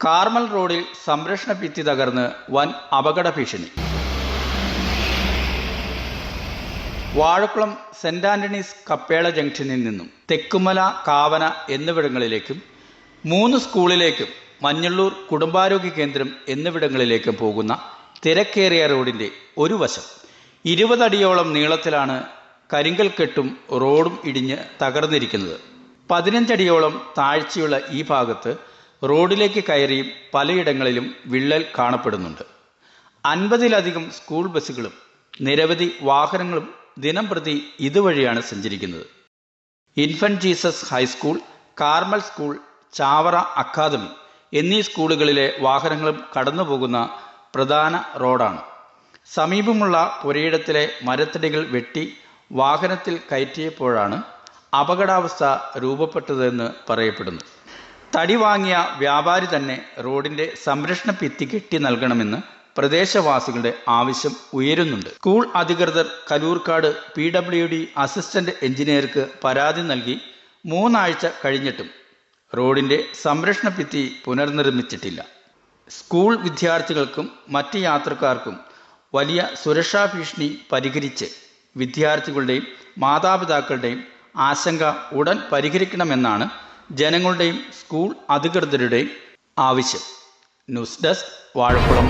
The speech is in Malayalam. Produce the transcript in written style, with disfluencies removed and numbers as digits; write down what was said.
കാർമൽ റോഡിൽ സംരക്ഷണ ഭിത്തി തകർന്ന് വൻ അപകട ഭീഷണി. വാഴക്കുളം സെന്റ് ആന്റണീസ് കപ്പേള ജംഗ്ഷനിൽ നിന്നും തെക്കുമല, കാവന എന്നിവിടങ്ങളിലേക്കും 3 സ്കൂളിലേക്കും മഞ്ഞള്ളൂർ കുടുംബാരോഗ്യ കേന്ദ്രം എന്നിവിടങ്ങളിലേക്കും പോകുന്ന തിരക്കേറിയ റോഡിന്റെ ഒരു വശം 20 അടിയോളം നീളത്തിലാണ് കരിങ്കൽ കെട്ടും റോഡും ഇടിഞ്ഞ് തകർന്നിരിക്കുന്നത്. 15 അടിയോളം താഴ്ചയുള്ള ഈ ഭാഗത്ത് റോഡിലേക്ക് കയറിയും പലയിടങ്ങളിലും വിള്ളൽ കാണപ്പെടുന്നുണ്ട്. 50-ലധികം സ്കൂൾ ബസ്സുകളും നിരവധി വാഹനങ്ങളും ദിനം പ്രതി ഇതുവഴിയാണ് സഞ്ചരിക്കുന്നത്. Infant Jesus high school, Carmel school, Chavara academy എന്നീ സ്കൂളുകളിലെ വാഹനങ്ങളും കടന്നുപോകുന്ന പ്രധാന റോഡാണ്. സമീപമുള്ള പുരയിടത്തിലെ മരത്തടികൾ വെട്ടി വാഹനത്തിൽ കയറ്റിയപ്പോഴാണ് അപകടാവസ്ഥ രൂപപ്പെട്ടതെന്ന് പറയപ്പെടുന്നു. തടി വാങ്ങിയ വ്യാപാരി തന്നെ റോഡിന്റെ സംരക്ഷണ ഭിത്തി കെട്ടി നൽകണമെന്ന് പ്രദേശവാസികളുടെ ആവശ്യം ഉയരുന്നുണ്ട്. സ്കൂൾ അധികൃതർ കലൂർക്കാട് PWD അസിസ്റ്റന്റ് എഞ്ചിനീയർക്ക് പരാതി നൽകി 3 ആഴ്ച കഴിഞ്ഞിട്ടും റോഡിന്റെ സംരക്ഷണ ഭിത്തി പുനർനിർമ്മിച്ചിട്ടില്ല. സ്കൂൾ വിദ്യാർത്ഥികൾക്കും മറ്റ് യാത്രക്കാർക്കും വലിയ സുരക്ഷാ ഭീഷണി പരിഹരിച്ച് വിദ്യാർത്ഥികളുടെയും മാതാപിതാക്കളുടെയും ആശങ്ക ഉടൻ പരിഹരിക്കണമെന്നാണ് ജനങ്ങളുടെയും സ്കൂൾ അധികൃതരുടെയും ആവശ്യം. News desk, Vazhakulam.